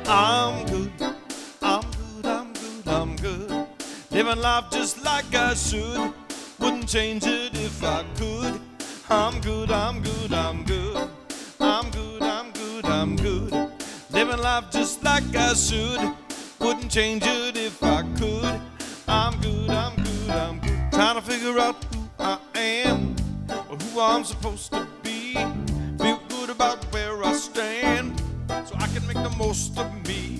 I'm good, I'm good, I'm good, I'm good. Living life just like I should. Wouldn't change it if I could. I'm good, I'm good, I'm good. I'm good, I'm good, I'm good. Living life just like I should. Wouldn't change it if I could. I'm good, I'm good, I'm good. Trying to figure out who I am, or who I'm supposed to be. Feel good about where I stand, so I can make the most of me.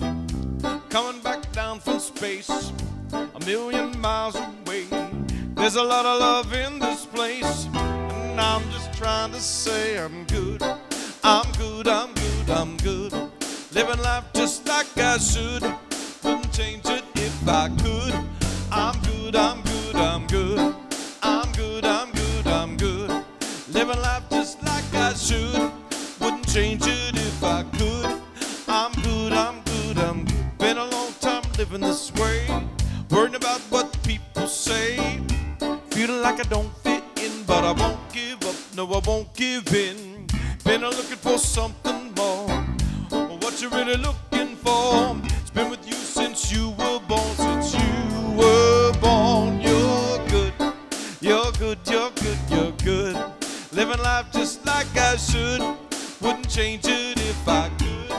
Coming back down from space, a million miles away. There's a lot of love in this place, and I'm just trying to say I'm good. I'm good, I'm good, I'm good. Living life just like I should. Wouldn't change it if I could. I'm good, I'm good, I'm good. I'm good, I'm good, I'm good. Living life just like I should. Wouldn't change it if I could. I'm good, I'm good, I'm good. Been a long time living this way, worrying about what people say. Feeling like I don't fit in, but I won't give up, no I won't give in. Been looking for something more. What you really looking for? It's been with you since you were born, since you were born. You're good, you're good, you're good, you're good. Living life just like I should. Wouldn't change it if I could.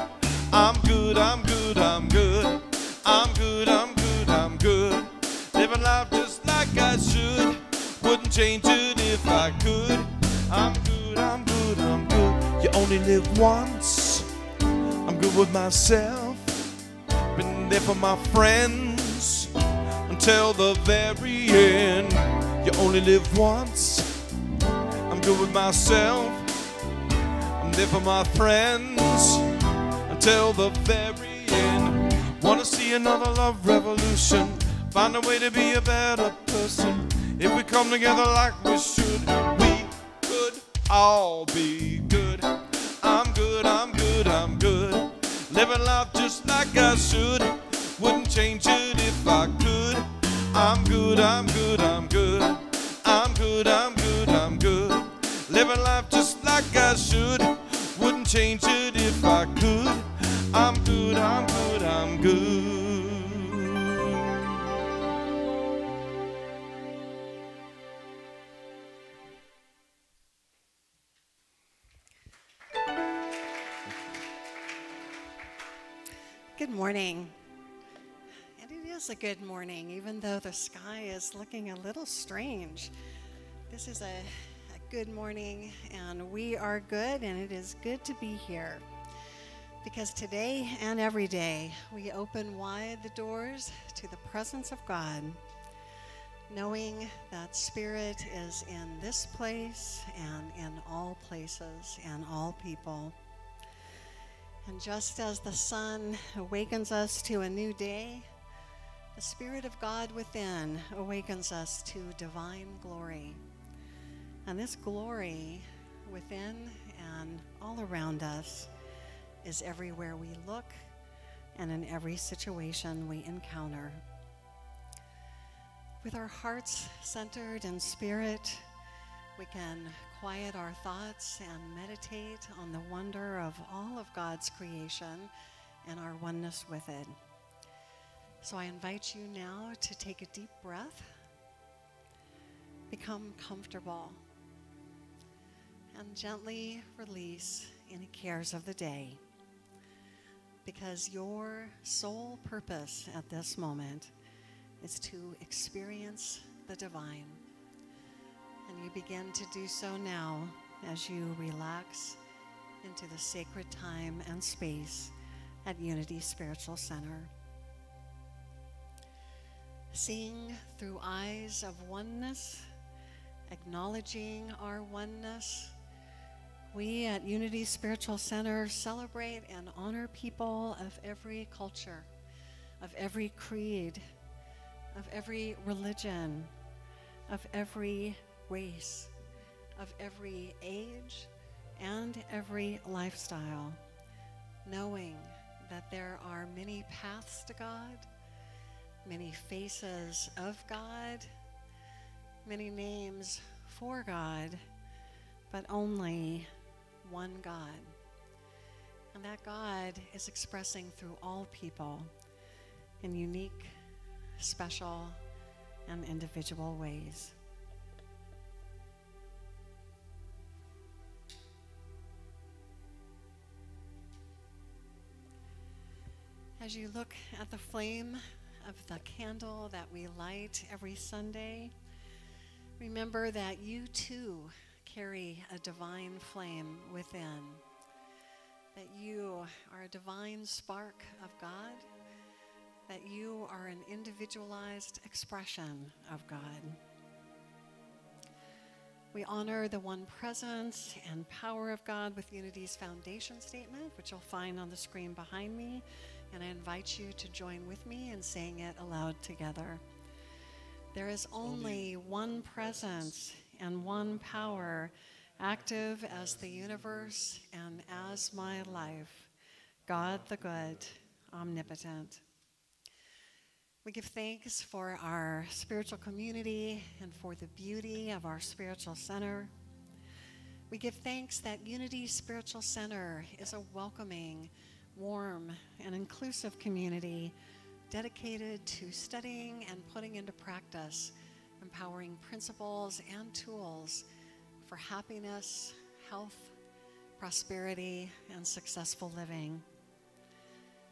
I'm good, I'm good, I'm good. I'm good, I'm good, I'm good. Living life just like I should. Wouldn't change it if I could. I'm good, I'm good, I'm good. You only live once. I'm good with myself. Been there for my friends until the very end. You only live once. I'm good with myself. I'm there for my friends until the very end. Wanna see another love revolution. Find a way to be a better person. If we come together like we should, we could all be good. I'm good, I'm good, I'm good. Living life just like I should. Wouldn't change it if I could. I'm good, I'm good, I'm good. I'm good, I'm good, I'm good. Living life just like I should. Wouldn't change it if I could. I'm good, I'm good, I'm good. Good morning. And it is a good morning, even though the sky is looking a little strange. This is a good morning, and we are good, and it is good to be here. Because today and every day, we open wide the doors to the presence of God, knowing that Spirit is in this place and in all places and all people. And just as the sun awakens us to a new day, the Spirit of God within awakens us to divine glory. And this glory within and all around us is everywhere we look and in every situation we encounter. With our hearts centered in Spirit, we can quiet our thoughts and meditate on the wonder of all of God's creation and our oneness with it. So I invite you now to take a deep breath, become comfortable, and gently release any cares of the day. Because your sole purpose at this moment is to experience the divine. And you begin to do so now as you relax into the sacred time and space at Unity Spiritual Center. Seeing through eyes of oneness, acknowledging our oneness, we at Unity Spiritual Center celebrate and honor people of every culture, of every creed, of every religion, of every race, of every age, and every lifestyle, knowing that there are many paths to God, many faces of God, many names for God, but only one God. and that God is expressing through all people in unique, special, and individual ways. As you look at the flame of the candle that we light every Sunday, remember that you too carry a divine flame within, that you are a divine spark of God, that you are an individualized expression of God. We honor the one presence and power of God with Unity's foundation statement, which you'll find on the screen behind me, and I invite you to join with me in saying it aloud together. There is only one presence and one power, active as the universe and as my life, God the good, omnipotent. We give thanks for our spiritual community and for the beauty of our spiritual center. We give thanks that Unity Spiritual Center is a welcoming, warm, and inclusive community dedicated to studying and putting into practice empowering principles and tools for happiness, health, prosperity, and successful living.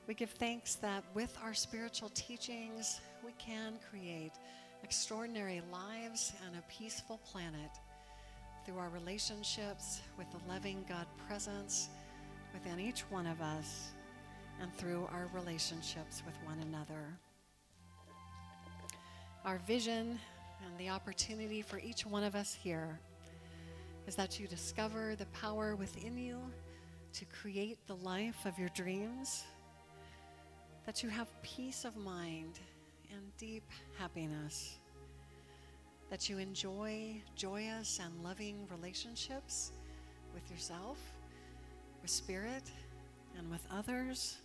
We give thanks that with our spiritual teachings, we can create extraordinary lives and a peaceful planet through our relationships with the loving God presence within each one of us and through our relationships with one another. Our vision and the opportunity for each one of us here is that you discover the power within you to create the life of your dreams, that you have peace of mind and deep happiness, that you enjoy joyous and loving relationships with yourself, with spirit, and with others,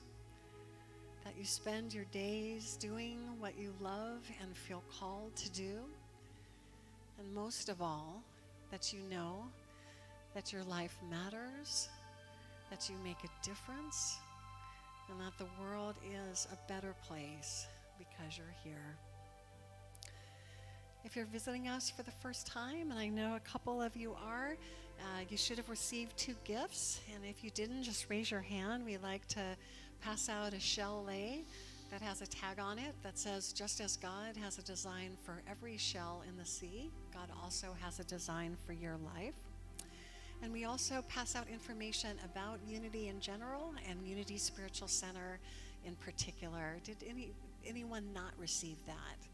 that you spend your days doing what you love and feel called to do, and most of all, that you know that your life matters, that you make a difference, and that the world is a better place because you're here. If you're visiting us for the first time, and I know a couple of you are, you should have received 2 gifts, and if you didn't, just raise your hand. We like to pass out a shell lei that has a tag on it that says, just as God has a design for every shell in the sea, God also has a design for your life. And we also pass out information about Unity in general and Unity Spiritual Center in particular. Did anyone not receive that?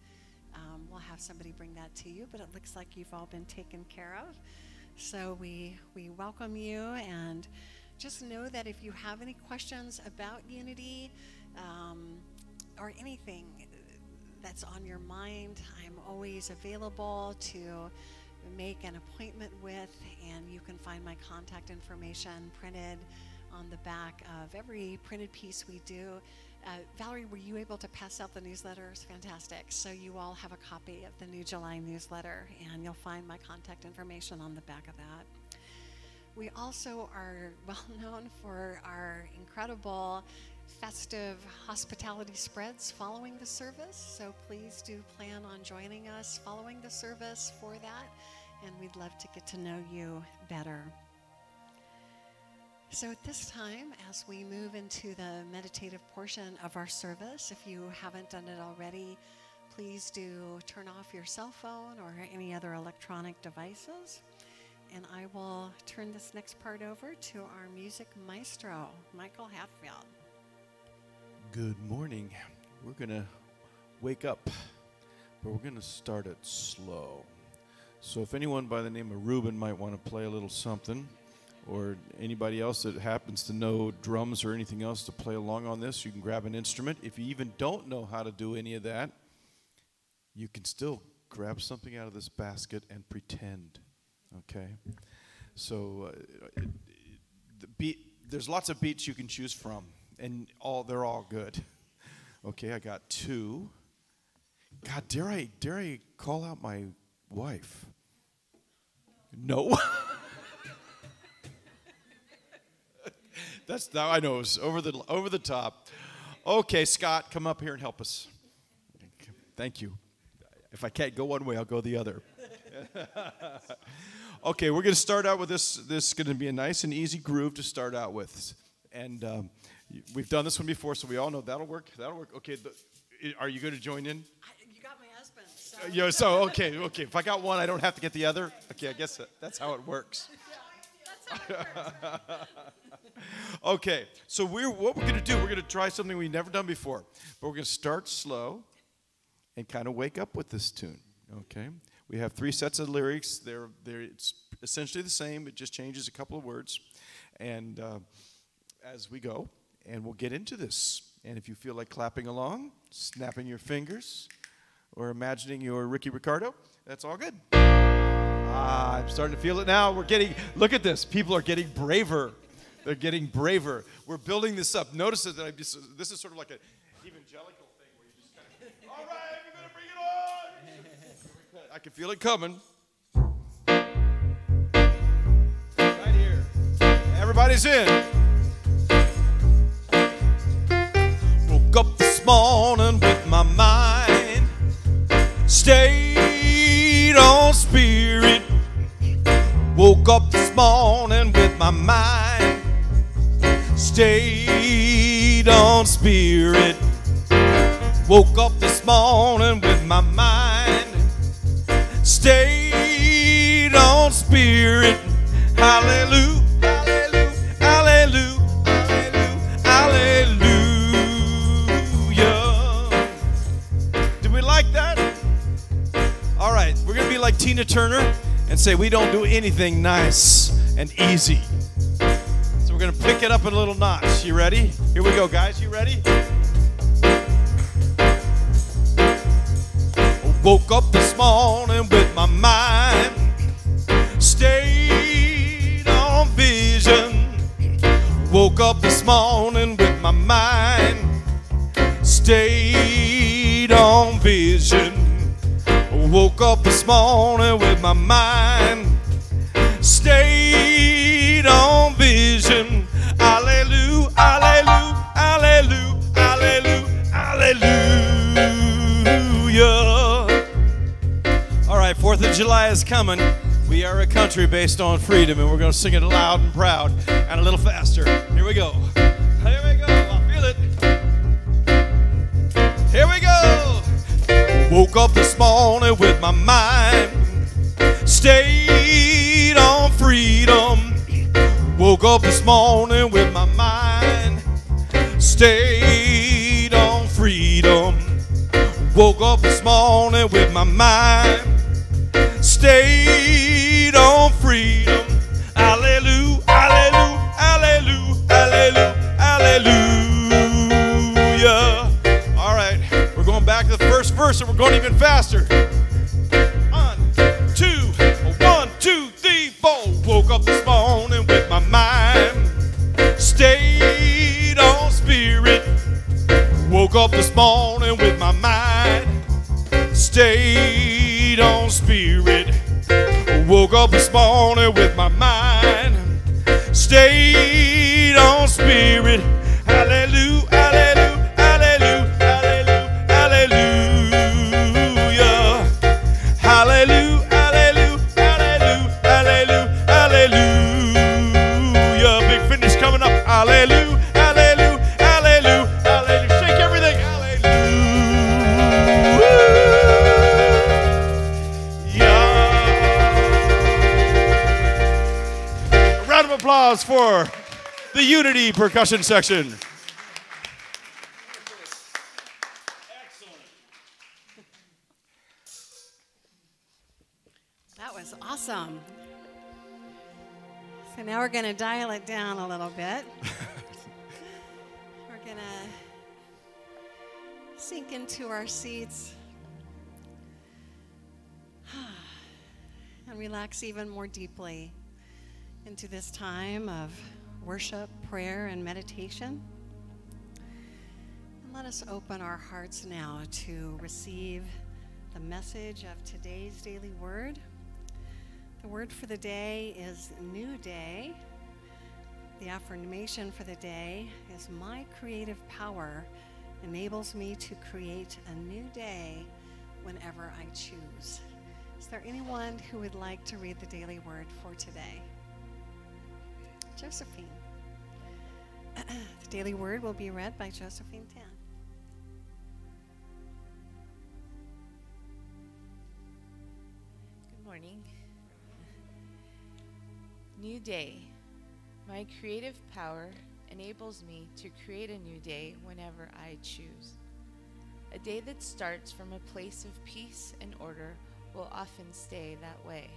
We'll have somebody bring that to you, but it looks like you've all been taken care of. So we welcome you, and just know that if you have any questions about Unity or anything that's on your mind, I'm always available to make an appointment with, and you can find my contact information printed on the back of every printed piece we do. Valerie, were you able to pass out the newsletters? Fantastic. So you all have a copy of the new July newsletter, and you'll find my contact information on the back of that. We also are well known for our incredible festive hospitality spreads following the service, so please do plan on joining us following the service for that, and we'd love to get to know you better. So at this time, as we move into the meditative portion of our service, if you haven't done it already, please do turn off your cell phone or any other electronic devices. And I will turn this next part over to our music maestro, Michael Hatfield. Good morning. We're going to wake up, but we're going to start it slow. So if anyone by the name of Ruben might want to play a little something, or anybody else that happens to know drums or anything else to play along on this, you can grab an instrument. If you even don't know how to do any of that, you can still grab something out of this basket and pretend, okay? So there's lots of beats you can choose from, and they're all good. Okay, I got 2. God, dare I call out my wife? No. That's now I know it's over the top. Okay, Scott, come up here and help us. Thank you. If I can't go one way, I'll go the other. Okay, we're going to start out with this. This is going to be a nice and easy groove to start out with, and we've done this one before, so we all know that'll work. That'll work. Okay, are you going to join in? You got my husband. So. Okay. If I got one, I don't have to get the other. Okay, I guess that's how it works. That's how it works. Okay, so what we're going to do, we're going to try something we've never done before. But we're going to start slow and kind of wake up with this tune, okay? We have 3 sets of lyrics. It's essentially the same. It just changes a couple of words. And as we go, and we'll get into this. And if you feel like clapping along, snapping your fingers, or imagining you're Ricky Ricardo, that's all good. I'm starting to feel it now. Look at this. People are getting braver. They're getting braver. We're building this up. Notice that this is sort of like an evangelical thing where you just kind of, all right, we're going to bring it on. I can feel it coming. Right here. Everybody's in. Woke up this morning with my mind stayed on spirit. Woke up this morning with my mind stayed on spirit. Woke up this morning with my mind stayed on spirit. Hallelujah, hallelujah, hallelujah, hallelujah. Did we like that? All right, we're going to be like Tina Turner and say we don't do anything nice and easy. We're going to pick it up a little notch. You ready? Here we go, guys. You ready? Woke up this morning with my mind stayed on vision. Woke up this morning with my mind stayed on vision. Woke up this morning with my mind stayed on vision. Hallelujah, hallelujah, hallelujah, hallelujah, hallelujah. All right, 4th of July is coming. We are a country based on freedom, and we're going to sing it loud and proud and a little faster. Here we go. Here we go. I feel it. Here we go. Woke up this morning with my mind stayed on freedom. Woke up this morning with my mind stayed on freedom. Woke up this morning with my mind stayed on freedom. Hallelujah, hallelujah, hallelujah, hallelujah, hallelujah. All right, we're going back to the first verse and we're going even faster. 1, 2, 3, 4. Woke up this morning with my mind stayed on spirit. Woke up this morning with my mind stayed on spirit. Woke up this morning with my mind stayed on spirit. Hallelujah, hallelujah, hallelujah, hallelujah, hallelujah, hallelujah. Hallelujah, hallelujah, hallelujah, hallelujah. Shake everything. Hallelujah. A round of applause for the Unity percussion section. Excellent. That was awesome. So now we're going to dial it down a little bit. We're going to sink into our seats and relax even more deeply into this time of worship, prayer, and meditation. And let us open our hearts now to receive the message of today's daily word. The word for the day is new day, The affirmation for the day is my creative power enables me to create a new day whenever I choose. Is there anyone who would like to read the daily word for today? Josephine. The daily word will be read by Josephine Tan. Good morning. New day. My creative power enables me to create a new day whenever I choose. A day that starts from a place of peace and order will often stay that way.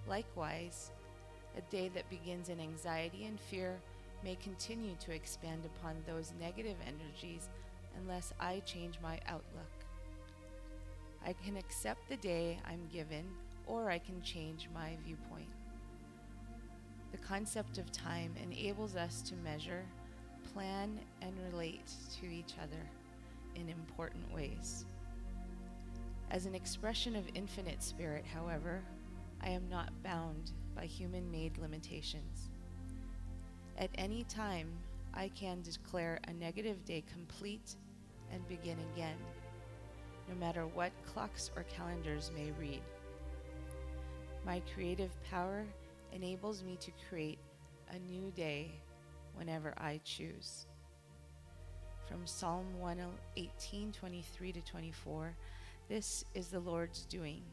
Likewise, a day that begins in anxiety and fear may continue to expand upon those negative energies unless I change my outlook. I can accept the day I'm given, or I can change my viewpoint. The concept of time enables us to measure, plan, and relate to each other in important ways. As an expression of infinite spirit, however, I am not bound by human-made limitations. At any time, I can declare a negative day complete and begin again, no matter what clocks or calendars may read. My creative power enables me to create a new day whenever I choose. From Psalm 118:23-24, this is the Lord's doing.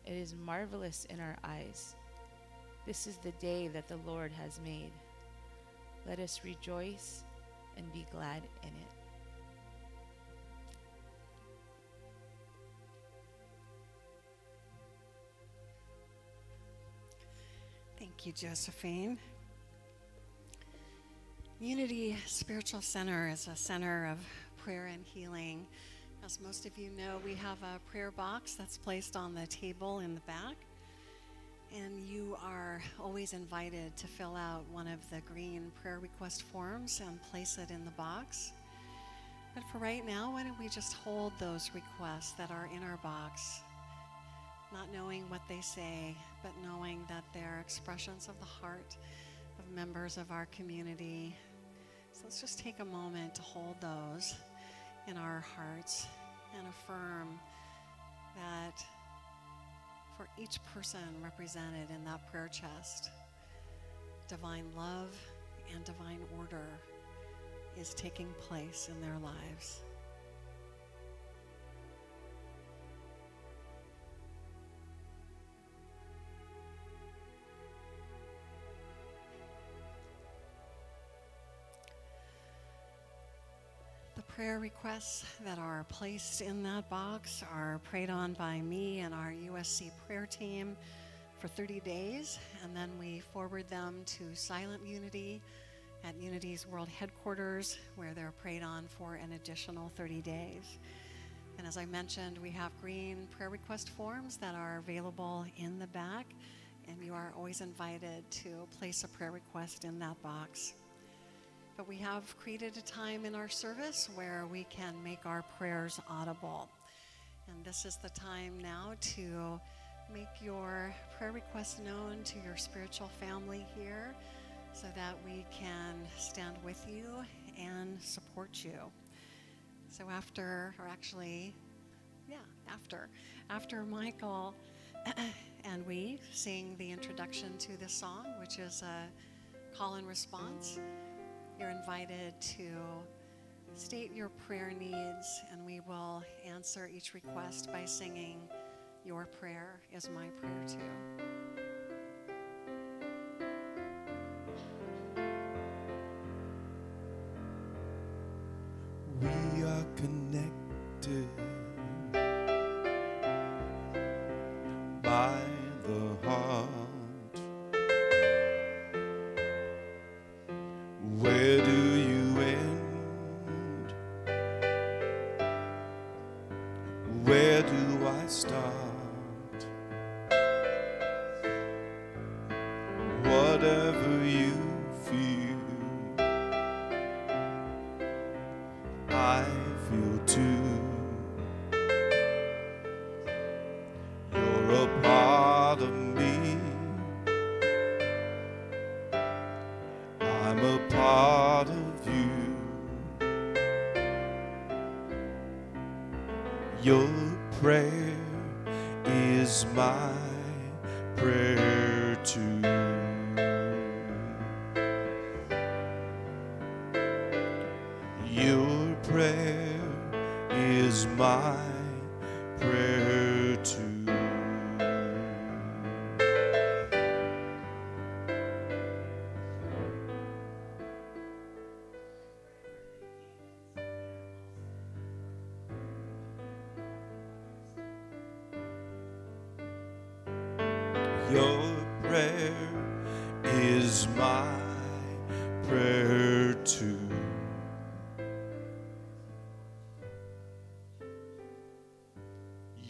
It is marvelous in our eyes. This is the day that the Lord has made. Let us rejoice and be glad in it. Thank you, Josephine. Unity Spiritual Center is a center of prayer and healing. As most of you know, we have a prayer box that's placed on the table in the back, and you are always invited to fill out one of the green prayer request forms and place it in the box. But for right now, why don't we just hold those requests that are in our box, not knowing what they say, but knowing that they're expressions of the heart of members of our community. So let's just take a moment to hold those in our hearts and affirm that for each person represented in that prayer chest, divine love and divine order is taking place in their lives. Prayer requests that are placed in that box are prayed on by me and our USC prayer team for 30 days, and then we forward them to Silent Unity at Unity's World Headquarters, where they're prayed on for an additional 30 days. And as I mentioned, we have green prayer request forms that are available in the back, and you are always invited to place a prayer request in that box. But we have created a time in our service where we can make our prayers audible. And this is the time now to make your prayer requests known to your spiritual family here so that we can stand with you and support you. So after Michael and we sing the introduction to this song, which is a call and response, you're invited to state your prayer needs, and we will answer each request by singing "Your Prayer is My Prayer Too." We are connected by the heart. Where do you end? Where do I start? Your prayer is my prayer too. Your prayer is my prayer too. Your prayer is my prayer too.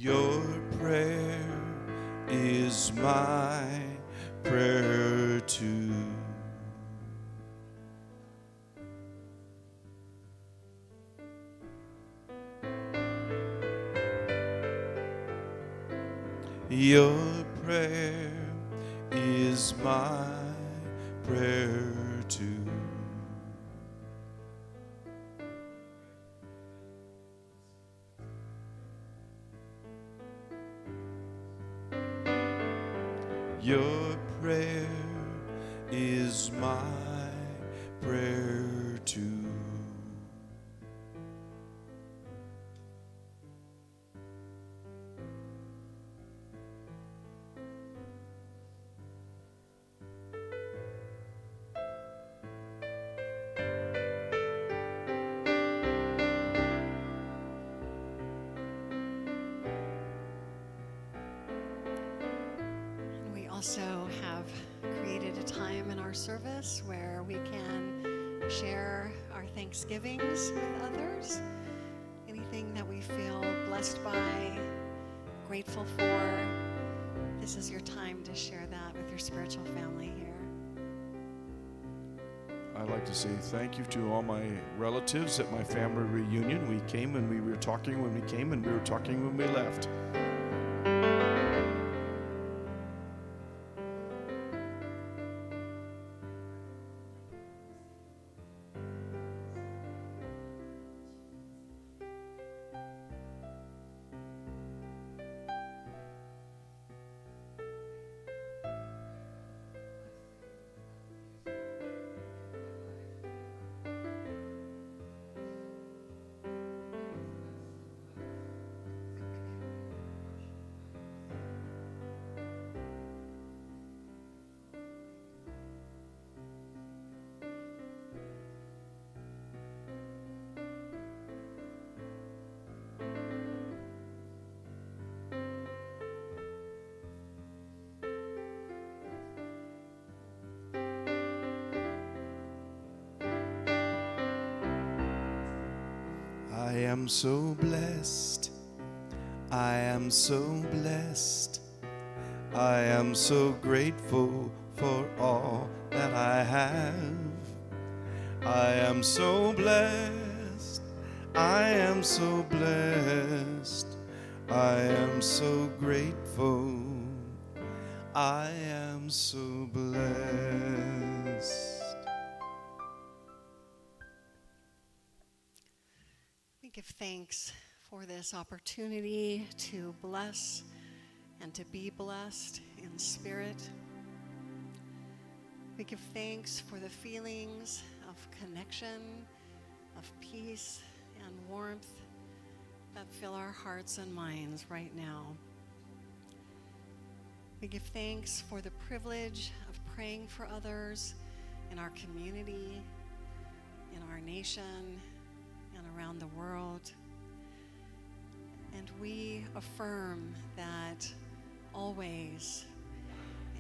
Your prayer is my prayer too. Your prayer is my prayer too. Your prayer is my prayer too. Also have created a time in our service where we can share our thanksgivings with others. Anything that we feel blessed by, grateful for, this is your time to share that with your spiritual family here. I'd like to say thank you to all my relatives at my family reunion. We came and we were talking when we came and we were talking when we left. I am so blessed. I am so blessed. I am so grateful for all that I have. I am so blessed. I am so blessed. I am so grateful. I am so blessed. We give thanks for this opportunity to bless and to be blessed in spirit. We give thanks for the feelings of connection, of peace and warmth that fill our hearts and minds right now. We give thanks for the privilege of praying for others in our community, in our nation, and around the world. And we affirm that always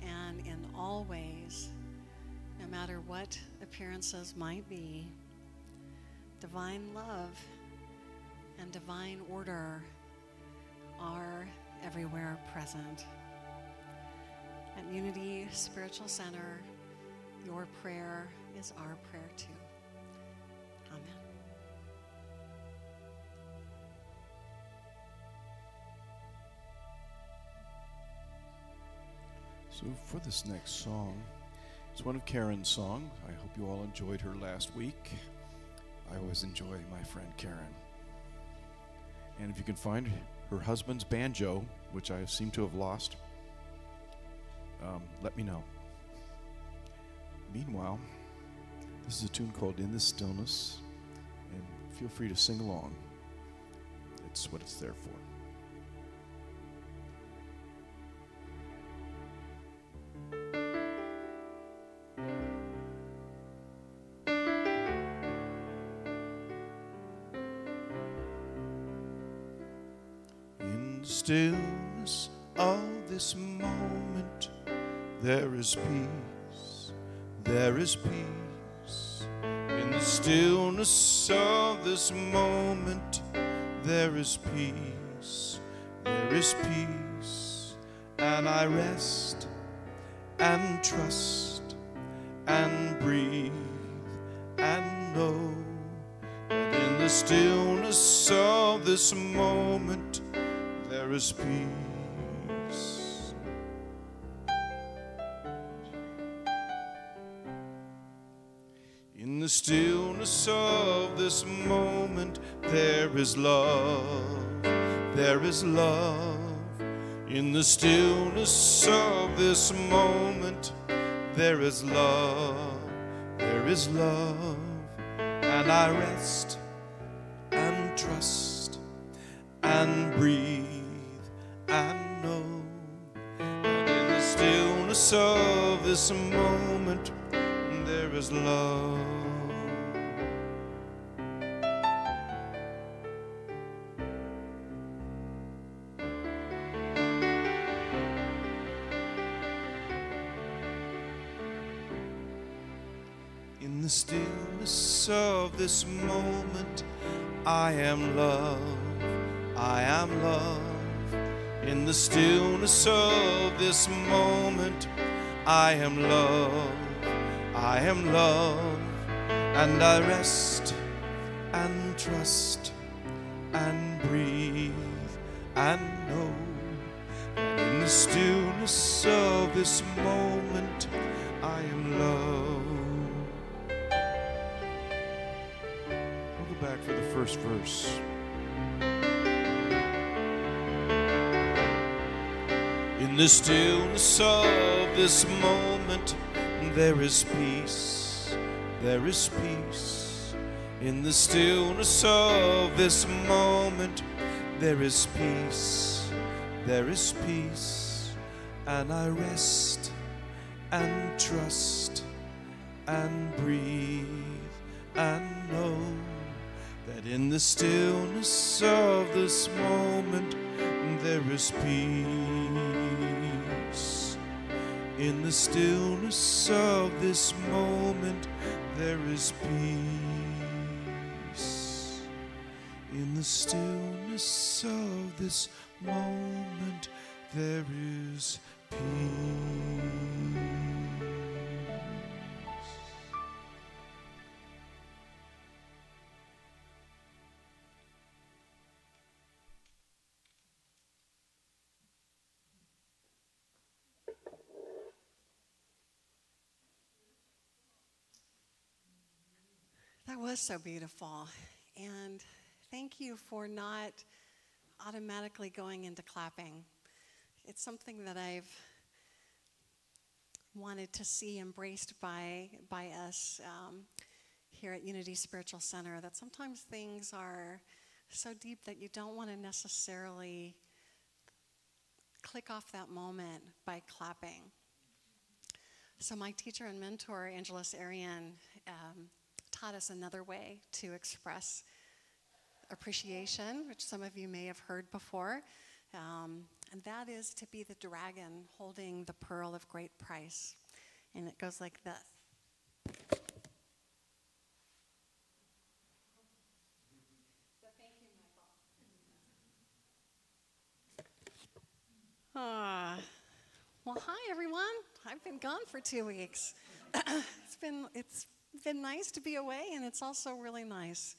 and in all ways, no matter what appearances might be, divine love and divine order are everywhere present. At Unity Spiritual Center, your prayer is our prayer too. Amen. So for this next song, it's one of Karen's songs. I hope you all enjoyed her last week. I always enjoy my friend Karen. And if you can find her husband's banjo, which I seem to have lost, let me know. Meanwhile, this is a tune called In the Stillness, and feel free to sing along. It's what it's there for. In the stillness of this moment, there is peace, there is peace. In the stillness of this moment, there is peace, there is peace. And I rest and trust and breathe and know that in the stillness of this moment, there is peace. In the stillness of this moment, there is love, there is love. In the stillness of this moment, there is love, there is love. And I rest and trust and breathe and know that in the stillness of this moment, there is love. In the stillness of this moment, I am love, I am love. In the stillness of this moment, I am love, I am love. And I rest and trust and breathe and know that in the stillness of this moment, I am love. Back for the first verse. In the stillness of this moment, there is peace, there is peace. In the stillness of this moment, there is peace, there is peace. And I rest and trust and breathe and know that in the stillness of this moment, there is peace. In the stillness of this moment, there is peace. In the stillness of this moment, there is peace. That was so beautiful. And thank you for not automatically going into clapping. It's something that I've wanted to see embraced by us here at Unity Spiritual Center, that sometimes things are so deep that you don't want to necessarily click off that moment by clapping. So my teacher and mentor, Angeles Arian, taught us another way to express appreciation, which some of you may have heard before, and that is to be the dragon holding the pearl of great price. And it goes like this. So thank you, Michael. Well, hi, everyone. I've been gone for 2 weeks. It's been nice to be away, and it's also really nice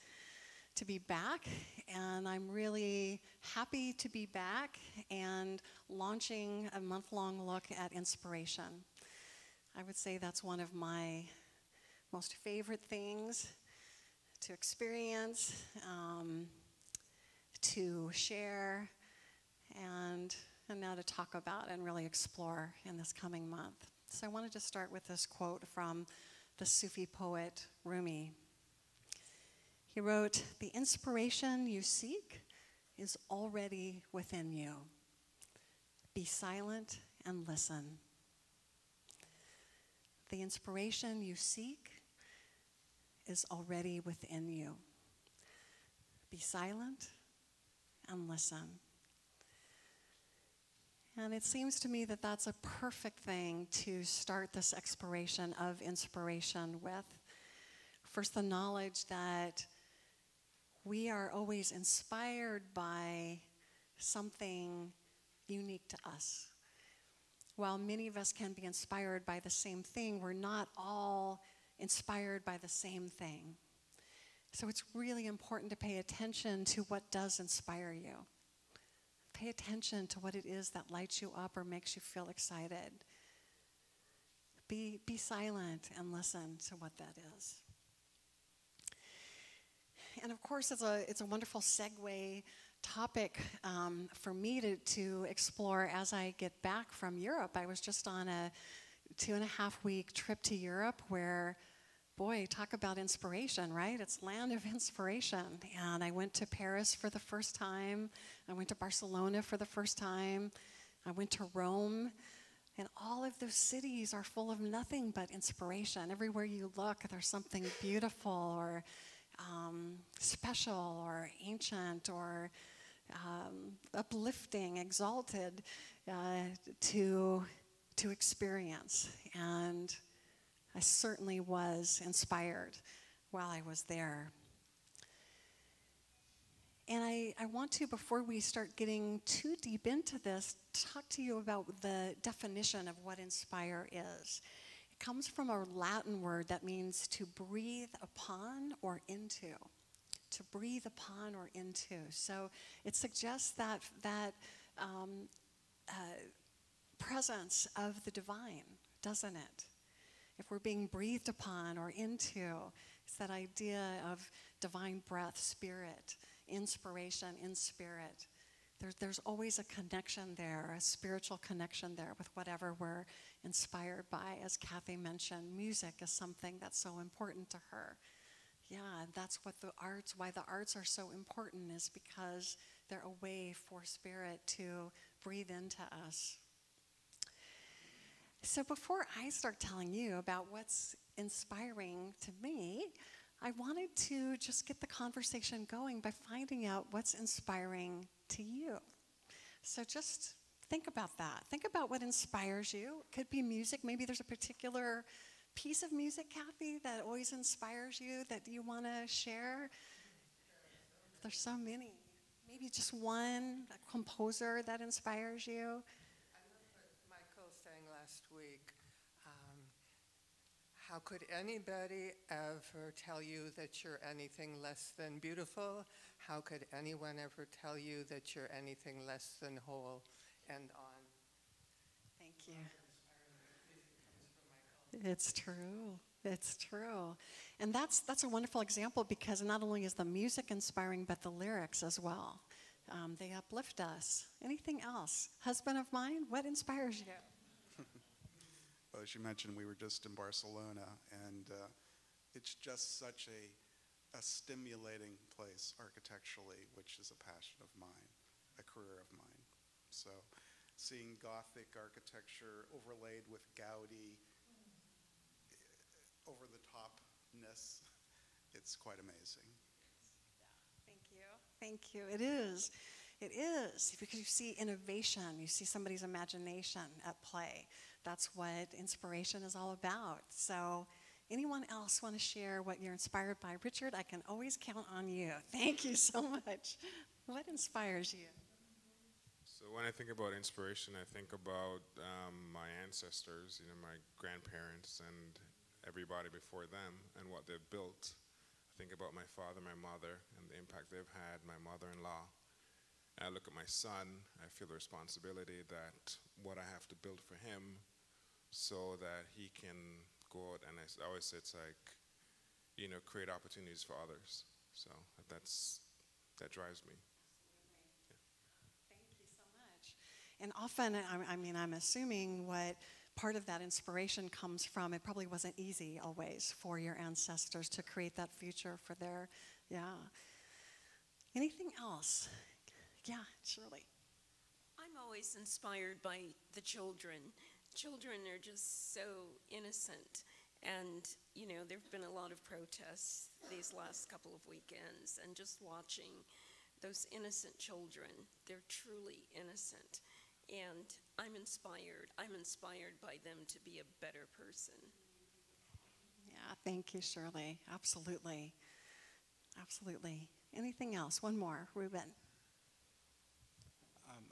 to be back. And I'm really happy to be back and launching a month-long look at inspiration. I would say that's one of my most favorite things to experience, to share and now to talk about and really explore in this coming month. So I wanted to start with this quote from the Sufi poet Rumi. He wrote, "The inspiration you seek is already within you. Be silent and listen." The inspiration you seek is already within you. Be silent and listen. And it seems to me that that's a perfect thing to start this exploration of inspiration with. First, the knowledge that we are always inspired by something unique to us. While many of us can be inspired by the same thing, we're not all inspired by the same thing. So it's really important to pay attention to what does inspire you. Pay attention to what it is that lights you up or makes you feel excited. Be silent and listen to what that is. And of course, it's a wonderful segue topic for me to explore as I get back from Europe. I was just on a 2.5-week trip to Europe where, boy, talk about inspiration, right? It's land of inspiration. And I went to Paris for the first time. I went to Barcelona for the first time. I went to Rome. And all of those cities are full of nothing but inspiration. Everywhere you look, there's something beautiful or special or ancient or uplifting, exalted to experience. And I certainly was inspired while I was there. And I want to, before we start getting too deep into this, talk to you about the definition of what inspire is. It comes from a Latin word that means to breathe upon or into. To breathe upon or into. So it suggests that presence of the divine, doesn't it? If we're being breathed upon or into, it's that idea of divine breath, spirit, inspiration in spirit. There's always a connection there, a spiritual connection there with whatever we're inspired by. As Kathy mentioned, music is something that's so important to her. Yeah, that's what why the arts are so important, is because they're a way for spirit to breathe into us. So before I start telling you about what's inspiring to me, I wanted to just get the conversation going by finding out what's inspiring to you. So just think about that. Think about what inspires you. It could be music. Maybe there's a particular piece of music, Kathy, that always inspires you that you want to share. There's so many. Maybe just one, a composer that inspires you. I love what Michael sang last week. How could anybody ever tell you that you're anything less than beautiful? How could anyone ever tell you that you're anything less than whole? And on. Thank you. It's true. It's true. And that's a wonderful example, because not only is the music inspiring, but the lyrics as well. They uplift us. Anything else? Husband of mine, what inspires you? Well, as you mentioned, we were just in Barcelona, and it's just such a stimulating place architecturally, which is a passion of mine, a career of mine. So seeing Gothic architecture overlaid with Gaudi, over-the-topness, it's quite amazing. Thank you. Thank you. It is. It is, because you see innovation, you see somebody's imagination at play. That's what inspiration is all about. So anyone else want to share what you're inspired by? Richard, I can always count on you. Thank you so much. What inspires you? So when I think about inspiration, I think about my ancestors, my grandparents and everybody before them and what they've built. I think about my father, my mother, and the impact they've had, my mother-in-law. I look at my son, I feel the responsibility that what I have to build for him so that he can go out, and I always say it's like, create opportunities for others. So that drives me. And often, I mean, I'm assuming what part of that inspiration comes from, it probably wasn't easy always for your ancestors to create that future for their, yeah. Anything else? Yeah, Shirley. I'm always inspired by the children. Children are just so innocent. And, you know, there have been a lot of protests these last couple of weekends, and just watching those innocent children, they're truly innocent. And I'm inspired. I'm inspired by them to be a better person. Yeah, thank you, Shirley. Absolutely. Absolutely. Anything else? One more. Ruben.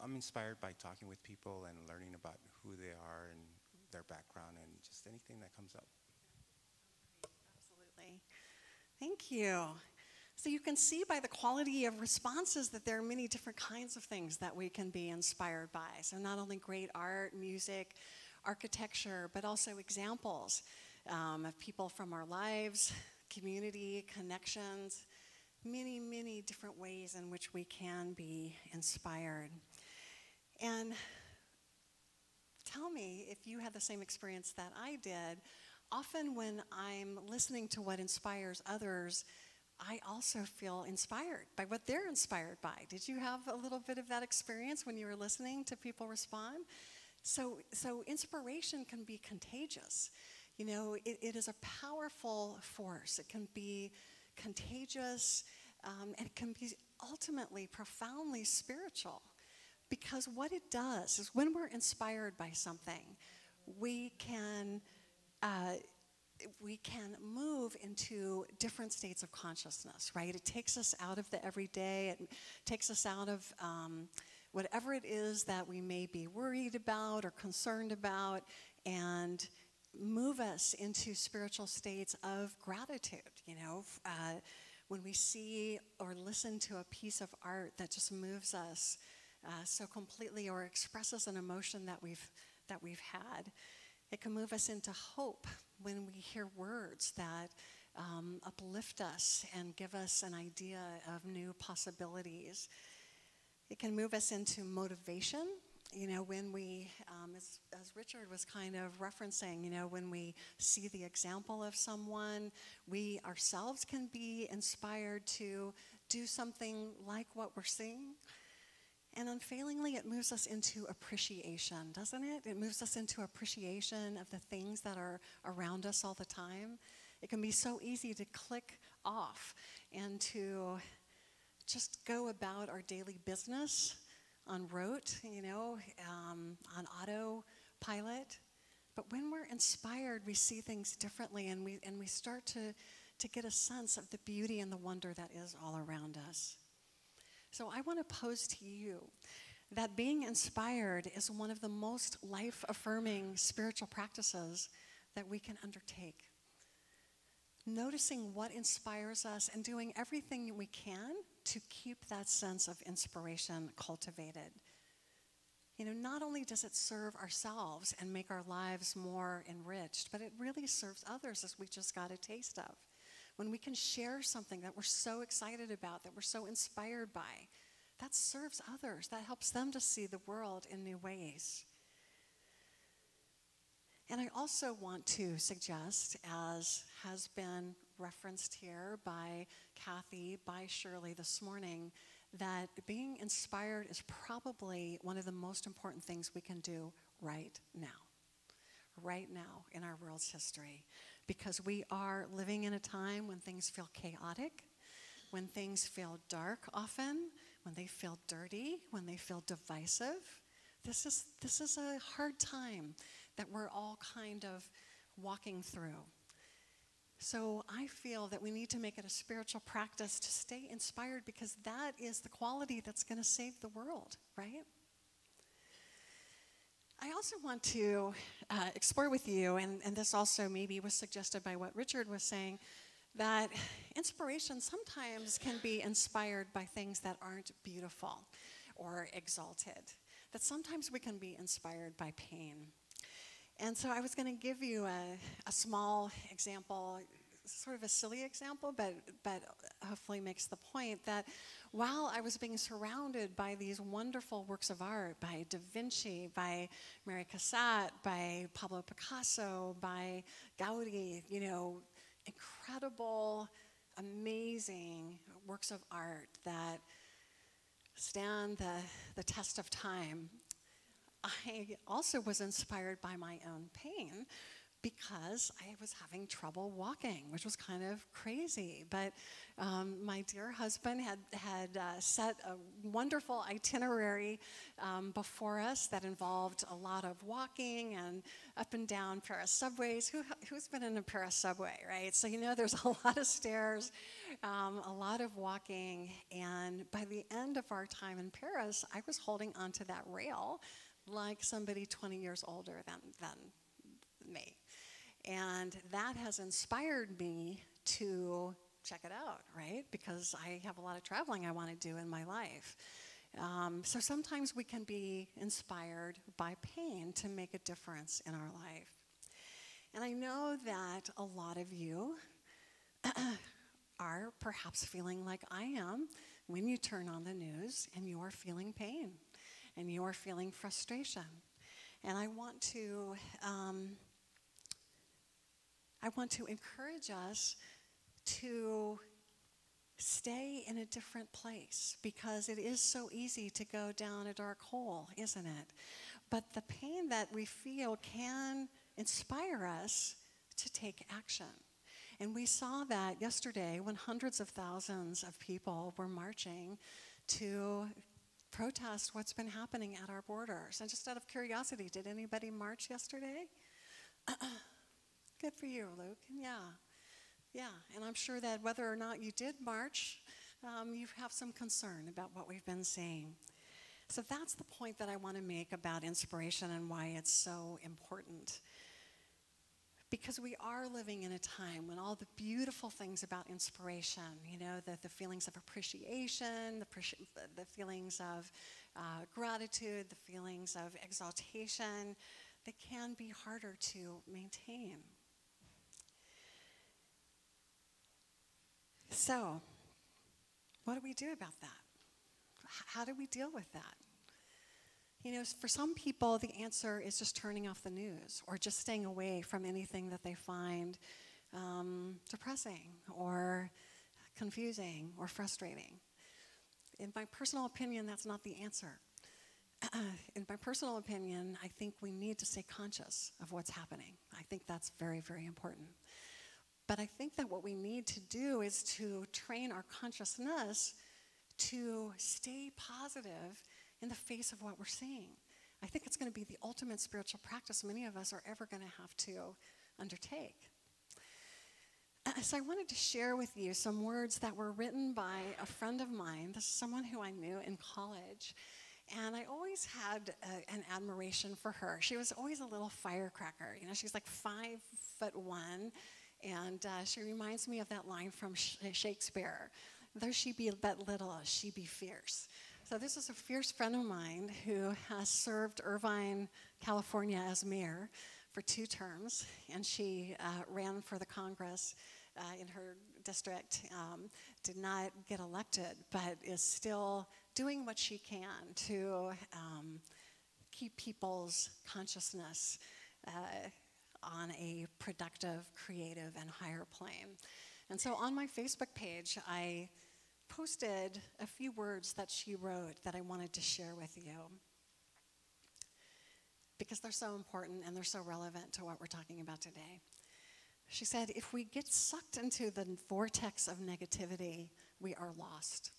I'm inspired by talking with people and learning about who they are and their background and just anything that comes up. Absolutely. Thank you. So you can see by the quality of responses that there are many different kinds of things that we can be inspired by. So not only great art, music, architecture, but also examples of people from our lives, community, connections, many, many different ways in which we can be inspired. And tell me if you had the same experience that I did. Often when I'm listening to what inspires others, I also feel inspired by what they're inspired by. Did you have a little bit of that experience when you were listening to people respond? So inspiration can be contagious. You know, it is a powerful force. It can be contagious, and it can be ultimately profoundly spiritual. Because what it does is when we're inspired by something, we can move into different states of consciousness, right? It takes us out of the everyday. It takes us out of whatever it is that we may be worried about or concerned about, and move us into spiritual states of gratitude, you know. When we see or listen to a piece of art that just moves us so completely, or expresses an emotion that we've had, it can move us into hope when we hear words that uplift us and give us an idea of new possibilities. It can move us into motivation, you know, when we, as Richard was kind of referencing, you know, when we see the example of someone, we ourselves can be inspired to do something like what we're seeing. And unfailingly, it moves us into appreciation, doesn't it? It moves us into appreciation of the things that are around us all the time. It can be so easy to click off and to just go about our daily business on rote, you know, on autopilot. But when we're inspired, we see things differently, and we start to get a sense of the beauty and the wonder that is all around us. So I want to pose to you that being inspired is one of the most life-affirming spiritual practices that we can undertake. Noticing what inspires us and doing everything we can to keep that sense of inspiration cultivated. You know, not only does it serve ourselves and make our lives more enriched, but it really serves others, as we just got a taste of. When we can share something that we're so excited about, that we're so inspired by, that serves others. That helps them to see the world in new ways. And I also want to suggest, as has been referenced here by Kathy, by Shirley this morning, that being inspired is probably one of the most important things we can do right now in our world's history. Because we are living in a time when things feel chaotic, when things feel dark often, when they feel dirty, when they feel divisive. This is a hard time that we're all kind of walking through. So I feel that we need to make it a spiritual practice to stay inspired, because that is the quality that's going to save the world, right? I also want to explore with you, and this also maybe was suggested by what Richard was saying, that inspiration sometimes can be inspired by things that aren't beautiful or exalted. That sometimes we can be inspired by pain. And so I was going to give you a small example, sort of a silly example, but hopefully makes the point that while I was being surrounded by these wonderful works of art by Da Vinci, by Mary Cassatt, by Pablo Picasso, by Gaudi, you know, incredible, amazing works of art that stand the test of time, I also was inspired by my own pain because I was having trouble walking, which was kind of crazy. But my dear husband had set a wonderful itinerary before us that involved a lot of walking and up and down Paris subways. Who's been in a Paris subway, right? So you know there's a lot of stairs, a lot of walking. And by the end of our time in Paris, I was holding onto that rail like somebody 20 years older than me. And that has inspired me to check it out, right? Because I have a lot of traveling I want to do in my life. So sometimes we can be inspired by pain to make a difference in our life. And I know that a lot of you are perhaps feeling like I am when you turn on the news and you are feeling pain and you are feeling frustration. And I want to encourage us to stay in a different place, because it is so easy to go down a dark hole, isn't it? But the pain that we feel can inspire us to take action. And we saw that yesterday when hundreds of thousands of people were marching to protest what's been happening at our borders. And just out of curiosity, did anybody march yesterday? Good for you, Luke. Yeah. And I'm sure that whether or not you did march, you have some concern about what we've been saying. So that's the point that I want to make about inspiration and why it's so important. Because we are living in a time when all the beautiful things about inspiration, you know, the feelings of appreciation, the feelings of gratitude, the feelings of exaltation, they can be harder to maintain. So, what do we do about that? How do we deal with that? You know, for some people, the answer is just turning off the news or just staying away from anything that they find depressing or confusing or frustrating. In my personal opinion, that's not the answer. In my personal opinion, I think we need to stay conscious of what's happening. I think that's very, very important. But I think that what we need to do is to train our consciousness to stay positive in the face of what we're seeing. I think it's going to be the ultimate spiritual practice many of us are ever going to have to undertake. So I wanted to share with you some words that were written by a friend of mine. This is someone who I knew in college. And I always had an admiration for her. She was always a little firecracker. You know, she's like 5'1", and she reminds me of that line from Shakespeare. Though she be but little, she be fierce. So this is a fierce friend of mine who has served Irvine, California as mayor for 2 terms, and she ran for the Congress in her district, did not get elected, but is still doing what she can to keep people's consciousness on a productive, creative, and higher plane. And so on my Facebook page, I posted a few words that she wrote that I wanted to share with you because they're so important and they're so relevant to what we're talking about today. She said, if we get sucked into the vortex of negativity, we are lost.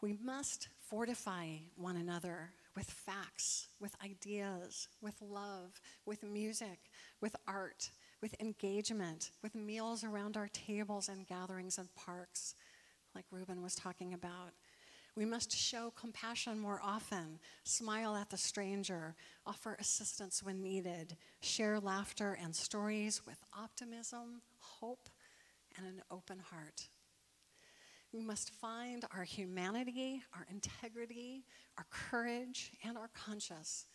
We must fortify one another with facts, with ideas, with love, with music, with art, with engagement, with meals around our tables and gatherings in parks, like Ruben was talking about. We must show compassion more often, smile at the stranger, offer assistance when needed, share laughter and stories with optimism, hope, and an open heart. We must find our humanity, our integrity, our courage, and our conscience,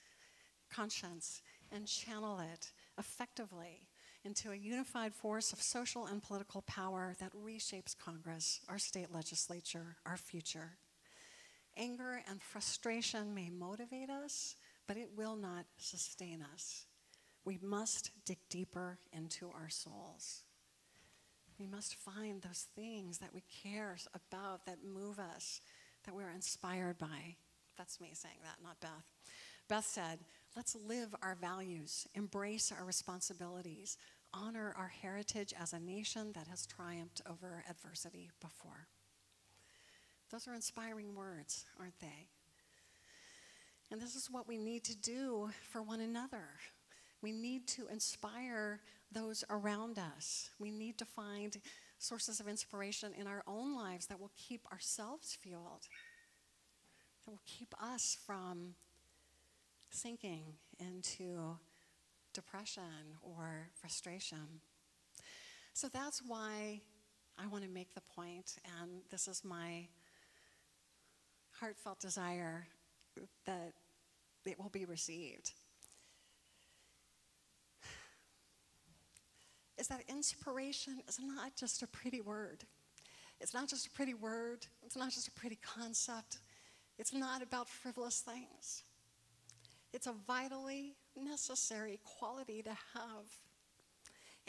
and channel it effectively into a unified force of social and political power that reshapes Congress, our state legislature, our future. Anger and frustration may motivate us, but it will not sustain us. We must dig deeper into our souls. We must find those things that we care about, that move us, that we're inspired by. That's me saying that, not Beth. Beth said, let's live our values, embrace our responsibilities, honor our heritage as a nation that has triumphed over adversity before. Those are inspiring words, aren't they? And this is what we need to do for one another. We need to inspire those around us. We need to find sources of inspiration in our own lives that will keep ourselves fueled, that will keep us from sinking into depression or frustration. So that's why I want to make the point, and this is my heartfelt desire that it will be received, is that inspiration is not just a pretty word. It's not just a pretty word. It's not just a pretty concept. It's not about frivolous things. It's a vitally necessary quality to have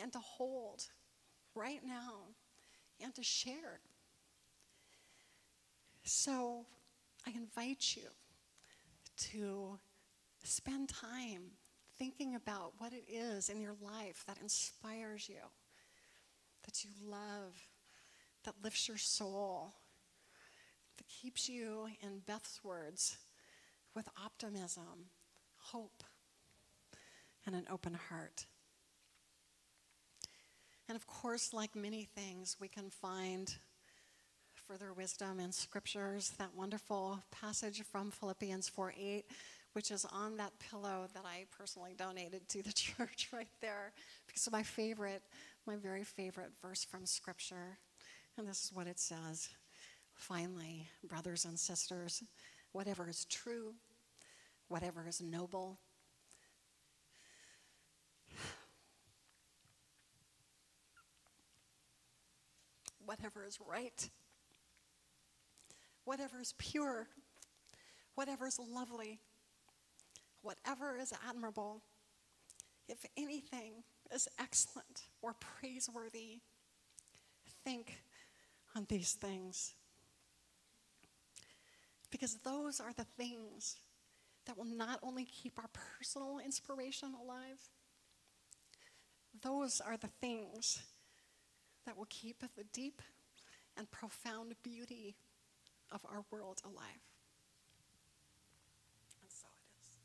and to hold right now and to share. So I invite you to spend time thinking about what it is in your life that inspires you, that you love, that lifts your soul, that keeps you, in Beth's words, with optimism, hope, and an open heart. And of course, like many things, we can find further wisdom in scriptures, that wonderful passage from Philippians 4:8, which is on that pillow that I personally donated to the church right there, because of my very favorite verse from scripture. And this is what it says. Finally, brothers and sisters, whatever is true, whatever is noble, whatever is right, whatever is pure, whatever is lovely, whatever is admirable, if anything is excellent or praiseworthy, think on these things. Because those are the things that will not only keep our personal inspiration alive, those are the things that will keep the deep and profound beauty of our world alive. And so it is.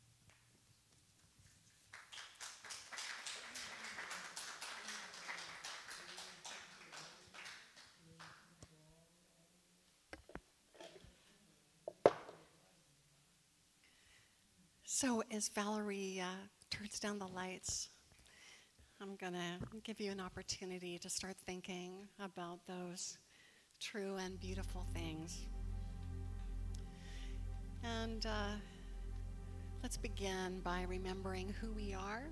So as Valerie turns down the lights, I'm going to give you an opportunity to start thinking about those true and beautiful things. And let's begin by remembering who we are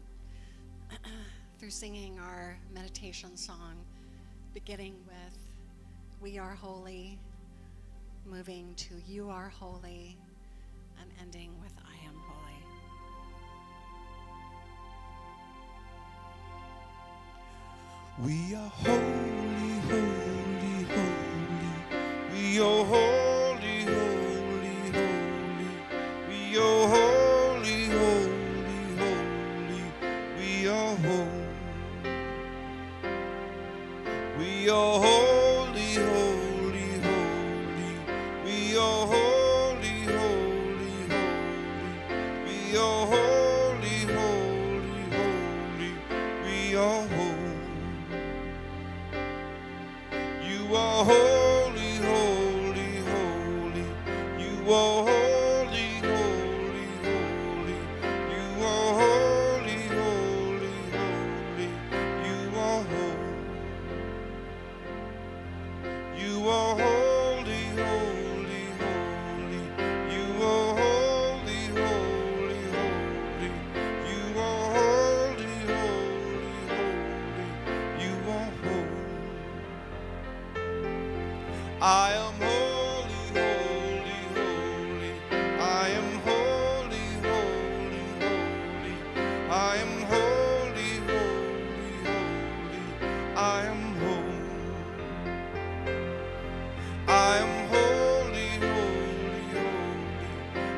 through singing our meditation song, beginning with We Are Holy, moving to You Are Holy, and ending with I Am Holy. We are holy, holy, holy. We are holy, holy, holy. We are holy, holy, holy. We are holy. We are holy, holy, holy. We are holy, holy, holy. We are holy, holy, holy. We are holy. You are holy, holy, holy. You are holy, holy, holy. You are holy, holy, holy. You are holy. You are holy, holy, holy. You are holy, holy, holy. You are holy, holy, holy. I am holy, holy, holy. I am holy, holy, holy. I am holy, holy, holy. I am holy. I am holy, holy, holy.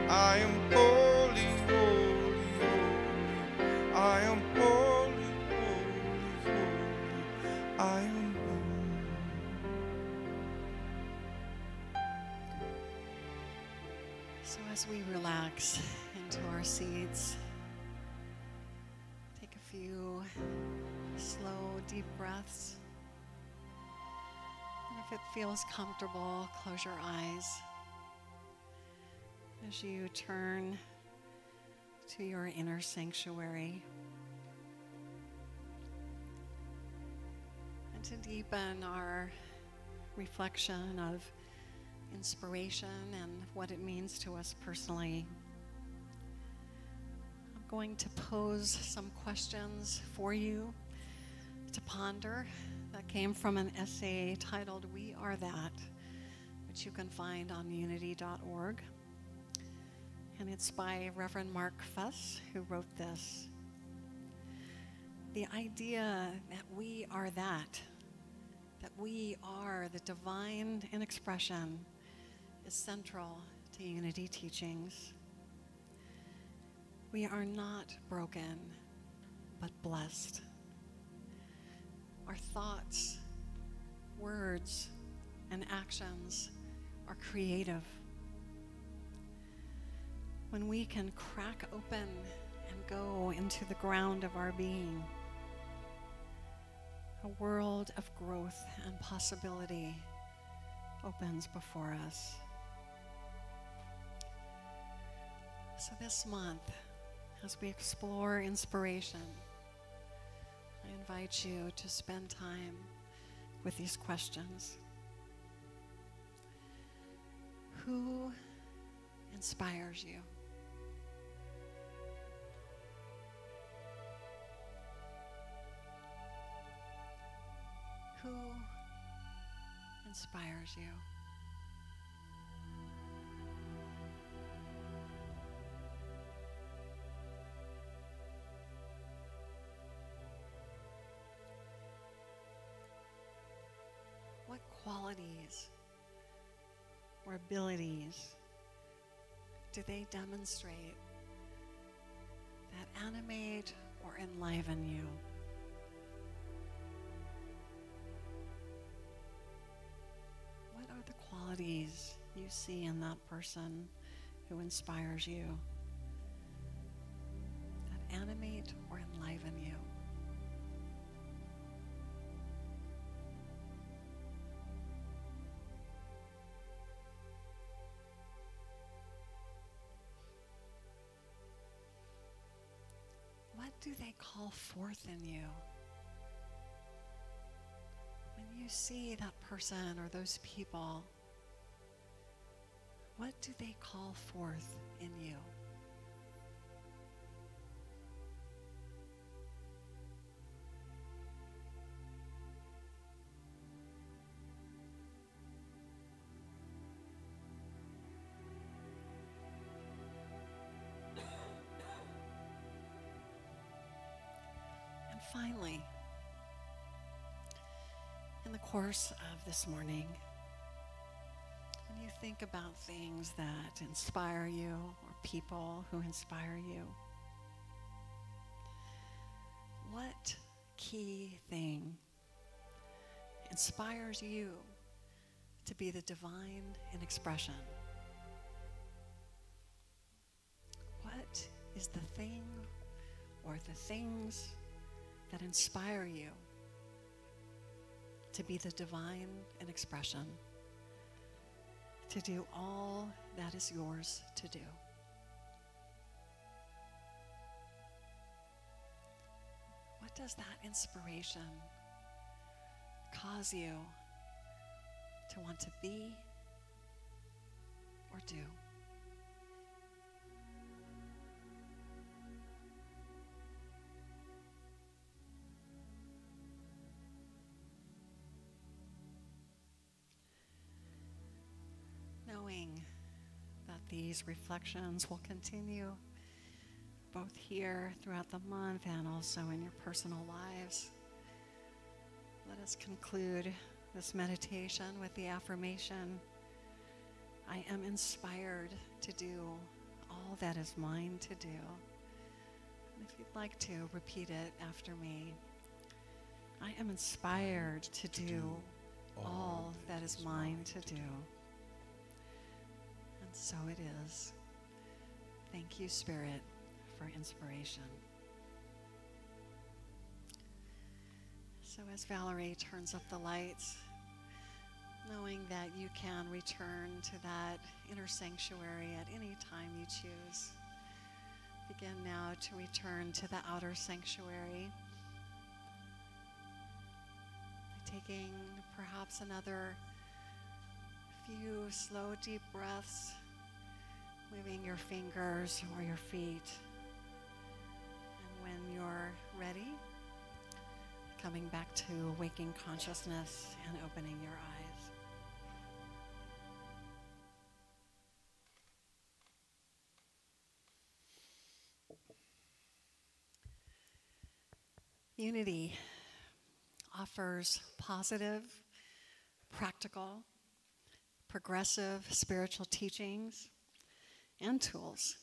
I am holy, holy, holy. I am holy, holy, holy. I am holy. So as we relax into our seats, take a few slow, deep breaths. And if it feels comfortable, close your eyes as you turn to your inner sanctuary. And to deepen our reflection of inspiration and what it means to us personally, I'm going to pose some questions for you to ponder that came from an essay titled "We Are That," which you can find on unity.org. And it's by Reverend Mark Fuss, who wrote this. The idea that we are that we are the divine in expression, is central to Unity teachings. We are not broken, but blessed. Our thoughts, words, and actions are creative. When we can crack open and go into the ground of our being, a world of growth and possibility opens before us. So this month, as we explore inspiration, I invite you to spend time with these questions. Who inspires you? Who inspires you? What qualities or abilities do they demonstrate that animate or enliven you? What are the qualities you see in that person who inspires you, that animate or enliven you? What do they call forth in you? When you see that person or those people, what do they call forth in you? And finally, in the course of this morning, when you think about things that inspire you or people who inspire you, what key thing inspires you to be the divine in expression? What is the thing or the things that inspire you to be the divine in expression, to do all that is yours to do? What does that inspiration cause you to want to be or do? these reflections will continue both here throughout the month and also in your personal lives. Let us conclude this meditation with the affirmation, I am inspired to do all that is mine to do. And if you'd like to, repeat it after me. I am inspired to do all that is mine to do. And so it is. Thank you, Spirit, for inspiration. So as Valerie turns up the lights, knowing that you can return to that inner sanctuary at any time you choose, begin now to return to the outer sanctuary, taking perhaps another few slow, deep breaths, moving your fingers or your feet. And when you're ready, coming back to waking consciousness and opening your eyes. Unity offers positive, practical, progressive spiritual teachings and tools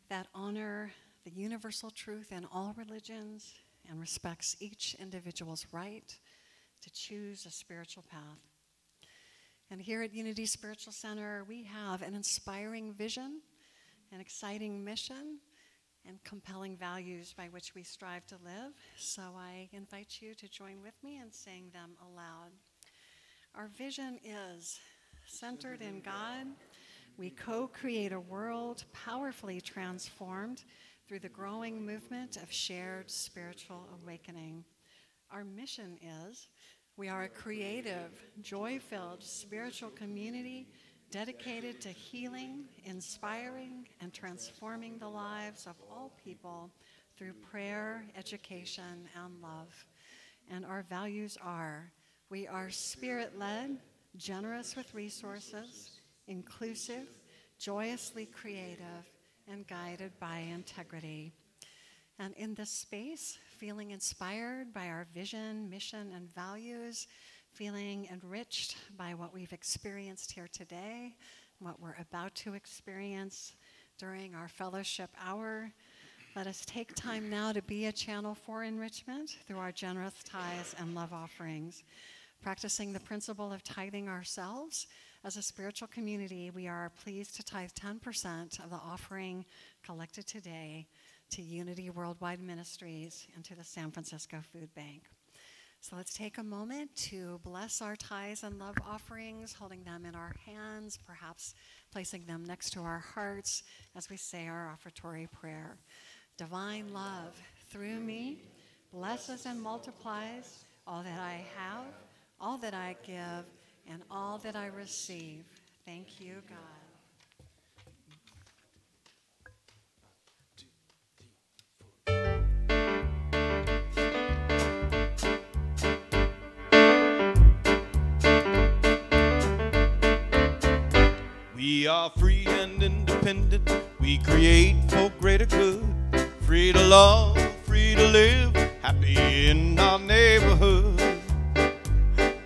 that honor the universal truth in all religions and respects each individual's right to choose a spiritual path. And here at Unity Spiritual Center, we have an inspiring vision, an exciting mission, and compelling values by which we strive to live. So I invite you to join with me in saying them aloud. Our vision is centered in God. We co-create a world powerfully transformed through the growing movement of shared spiritual awakening. Our mission is we are a creative, joy-filled spiritual community dedicated to healing, inspiring, and transforming the lives of all people through prayer, education, and love. And our values are, we are spirit-led, generous with resources, inclusive, joyously creative, and guided by integrity. And in this space, feeling inspired by our vision, mission, and values, feeling enriched by what we've experienced here today, what we're about to experience during our fellowship hour, let us take time now to be a channel for enrichment through our generous tithes and love offerings. Practicing the principle of tithing ourselves, as a spiritual community, we are pleased to tithe 10% of the offering collected today to Unity Worldwide Ministries and to the San Francisco Food Bank. So let's take a moment to bless our tithes and love offerings, holding them in our hands, perhaps placing them next to our hearts as we say our offertory prayer. Divine love, through me, blesses and multiplies all that I have, all that I give, and all that I receive. Thank you, God. We are free and independent. We create for greater good. Free to love, free to live, happy in our neighborhood.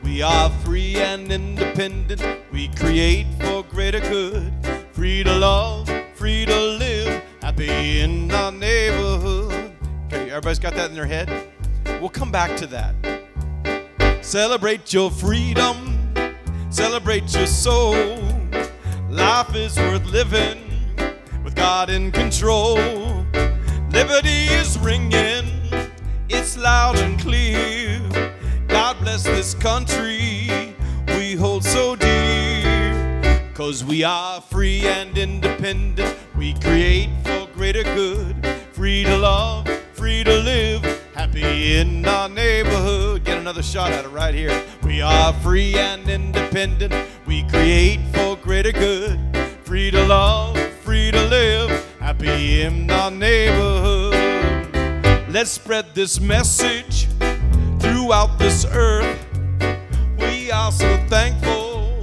We are free and independent. We create for greater good. Free to love, free to live, happy in our neighborhood. Okay, everybody's got that in their head? We'll come back to that. Celebrate your freedom. Celebrate your soul. Life is worth living with God in control. Liberty is ringing, it's loud and clear. God bless this country we hold so dear. 'Cause we are free and independent. We create for greater good. Free to love, free to live, happy in our neighborhood. Get another shot at it right here. We are free and independent. We create for greater good. Free to love, free to live, happy in our neighborhood. Let's spread this message throughout this earth. We are so thankful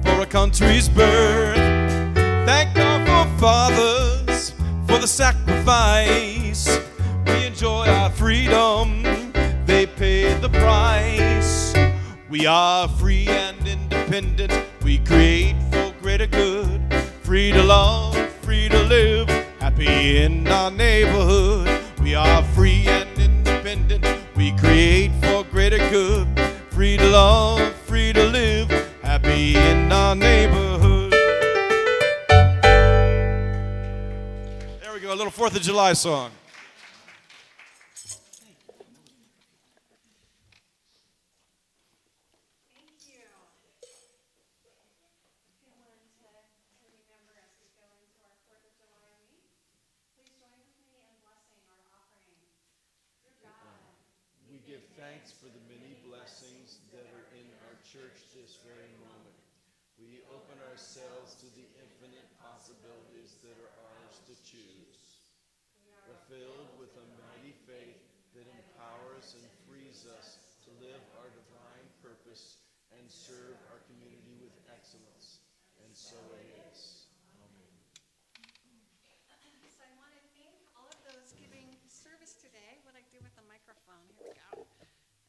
for our country's birth. Thank fathers for the sacrifice. We enjoy our freedom, they paid the price. We are free and independent, we create for greater good. Free to love, free to live, happy in our neighborhood. We are free and independent, we create for greater good. Free to love, free to live, happy in our neighborhood. There we go, a little 4th of July song. Thanks for the many blessings that are in our church this very moment. We open ourselves to the infinite possibilities that are ours to choose. We're filled with a mighty faith that empowers and frees us to live our divine purpose and serve our community with excellence. And so it is. Amen. So I want to thank all of those giving service today. What I do with the microphone, here we go.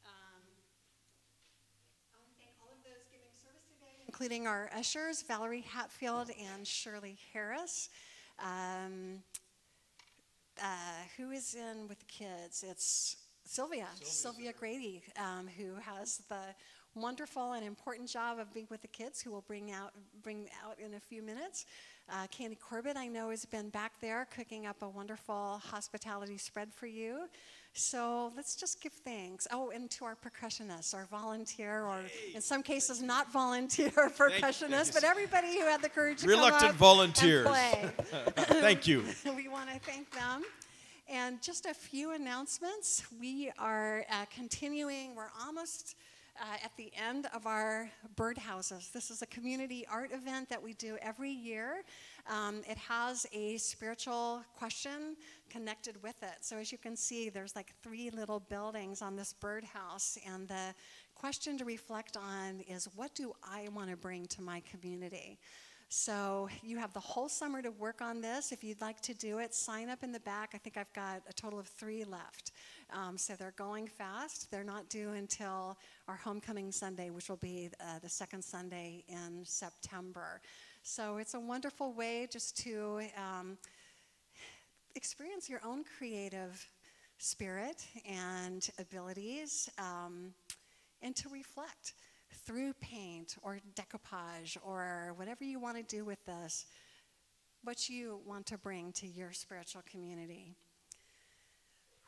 I want to thank all of those giving service today, including our ushers, Valerie Hatfield and Shirley Harris. Who is in with the kids? It's Sylvia Grady, who has the wonderful and important job of being with the kids, who will bring out in a few minutes. Candy Corbett, I know, has been back there cooking up a wonderful hospitality spread for you. So let's just give thanks. Oh, and to our percussionists, our volunteer, or in some cases not volunteer percussionists, but everybody who had the courage to reluctant come up volunteers. And play. Thank you. We want to thank them. And just a few announcements. We are continuing, we're almost at the end of our birdhouses. This is a community art event that we do every year. It has a spiritual question connected with it. So as you can see, there's like 3 little buildings on this birdhouse, and the question to reflect on is, what do I want to bring to my community? So you have the whole summer to work on this. If you'd like to do it, sign up in the back. I think I've got a total of 3 left. So they're going fast. They're not due until our homecoming Sunday, which will be the 2nd Sunday in September. So it's a wonderful way just to experience your own creative spirit and abilities, and to reflect through paint or decoupage or whatever you want to do with this, what you want to bring to your spiritual community.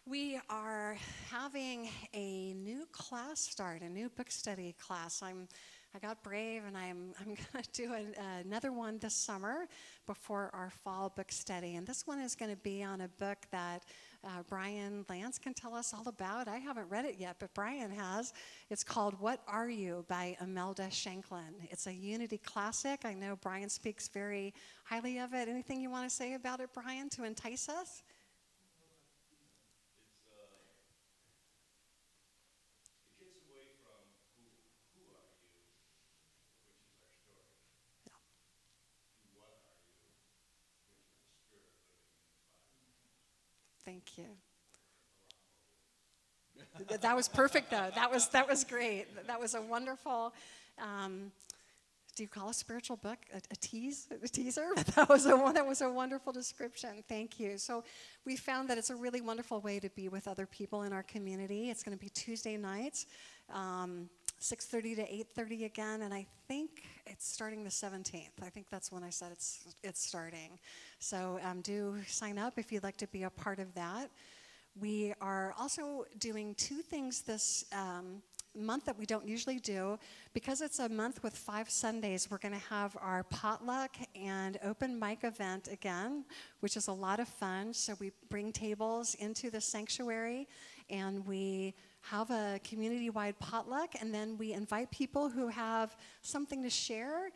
We are having a new class start, a new book study class. I got brave, and I'm going to do another one this summer before our fall book study. And this one is going to be on a book that Brian Lance can tell us all about. I haven't read it yet, but Brian has. It's called What Are You by Imelda Shanklin. It's a Unity classic. I know Brian speaks very highly of it. Anything you want to say about it, Brian, to entice us? Thank you. That was perfect, though. That was great. That was a wonderful. Do you call a spiritual book a teaser? That was a wonderful description. Thank you. So we found that it's a really wonderful way to be with other people in our community. It's going to be Tuesday nights, 6:30 to 8:30 again, and I think it's starting the 17th. I think that's when I said it's starting. So do sign up if you'd like to be a part of that. We are also doing 2 things this month that we don't usually do. Because it's a month with 5 Sundays, we're going to have our potluck and open mic event again, which is a lot of fun. So we bring tables into the sanctuary, and we have a community-wide potluck, and then we invite people who have something to share,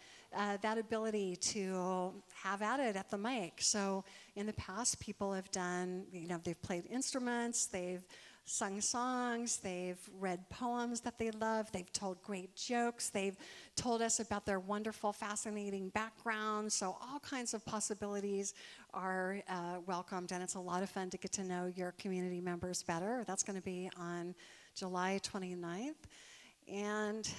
that ability to have at it at the mic. So in the past, people have done, they've played instruments, they've sung songs, they've read poems that they love, they've told great jokes, they've told us about their wonderful, fascinating backgrounds. So all kinds of possibilities are welcomed, and it's a lot of fun to get to know your community members better. That's going to be on July 29th. And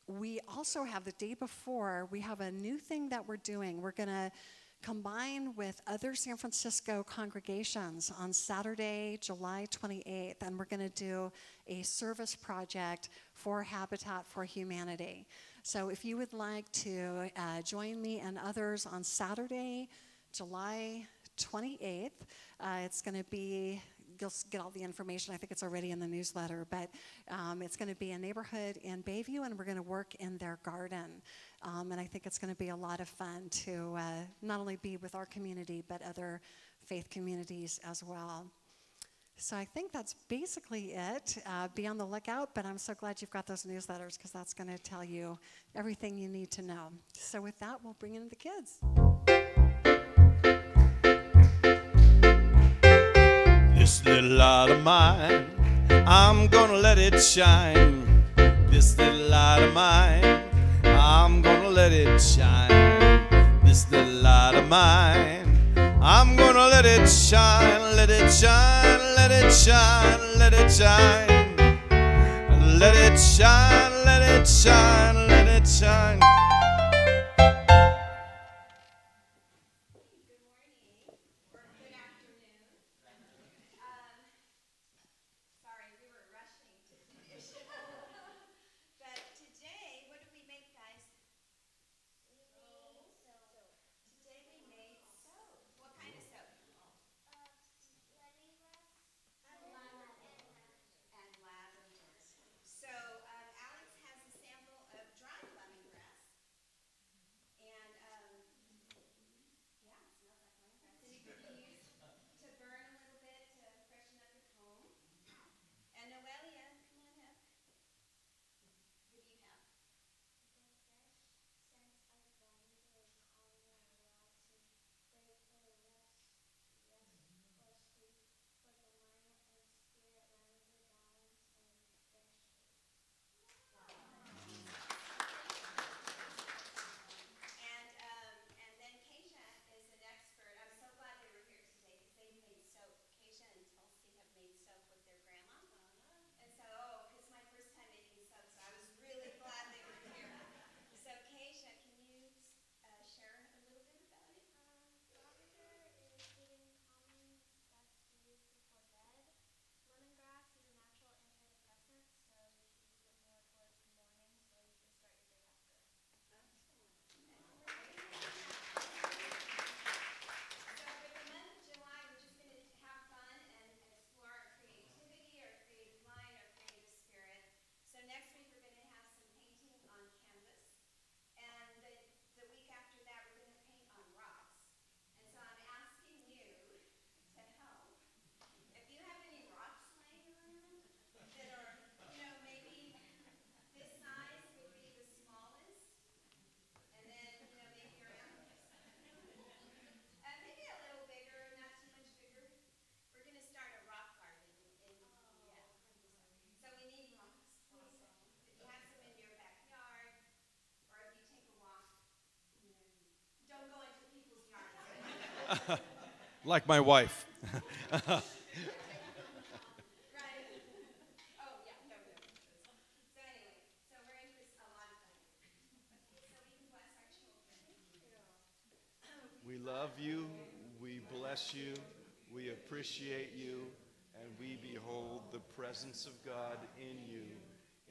we also have the day before, we have a new thing that we're doing. We're going to combine with other San Francisco congregations on Saturday, July 28th, and we're going to do a service project for Habitat for Humanity. So if you would like to join me and others on Saturday, July 28th, it's going to be, you'll get all the information. I think it's already in the newsletter, but it's going to be a neighborhood in Bayview, and we're going to work in their garden. And I think it's going to be a lot of fun to not only be with our community, but other faith communities as well. So I think that's basically it. Be on the lookout, but I'm so glad you've got those newsletters, because that's going to tell you everything you need to know. So with that, we'll bring in the kids. This little light of mine, I'm gonna let it shine. This little light of mine, I'm gonna let it shine. This little light of mine, I'm gonna let it shine, let it shine, let it shine, let it shine. Let it shine, let it shine, let it shine. Like my wife. We love you, we bless you, we appreciate you, and we behold the presence of God in you,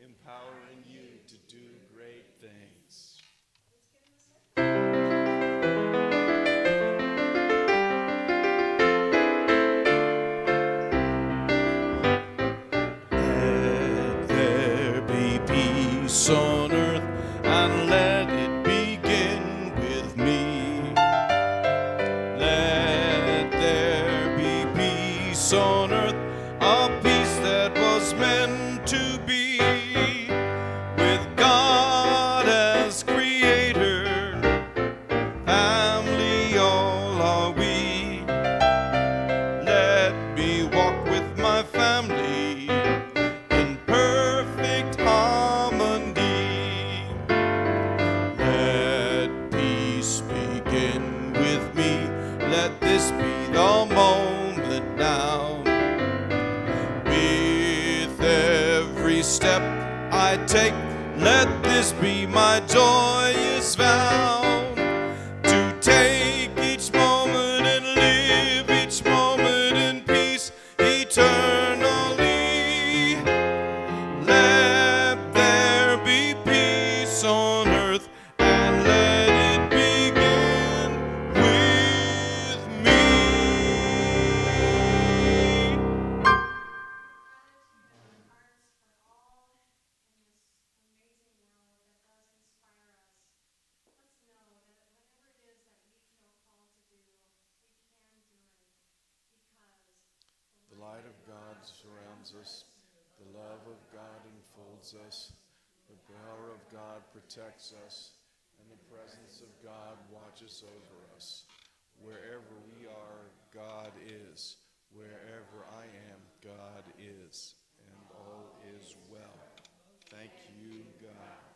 empowering you to do great things. Let there be peace on earth, and let it begin with me. Let there be peace on earth, a peace that was meant to be, with God as creator, family all are we. Let me walk I take. Let this be my joyous vow, to take each moment and live each moment in peace eternally. Let there be peace on earth, and let it begin with me. The light of God surrounds us. The love of God enfolds us. The power of God protects us. And the presence of God watches over us. Wherever we are, God is. Wherever I am, God is. And all is well. Thank you, God.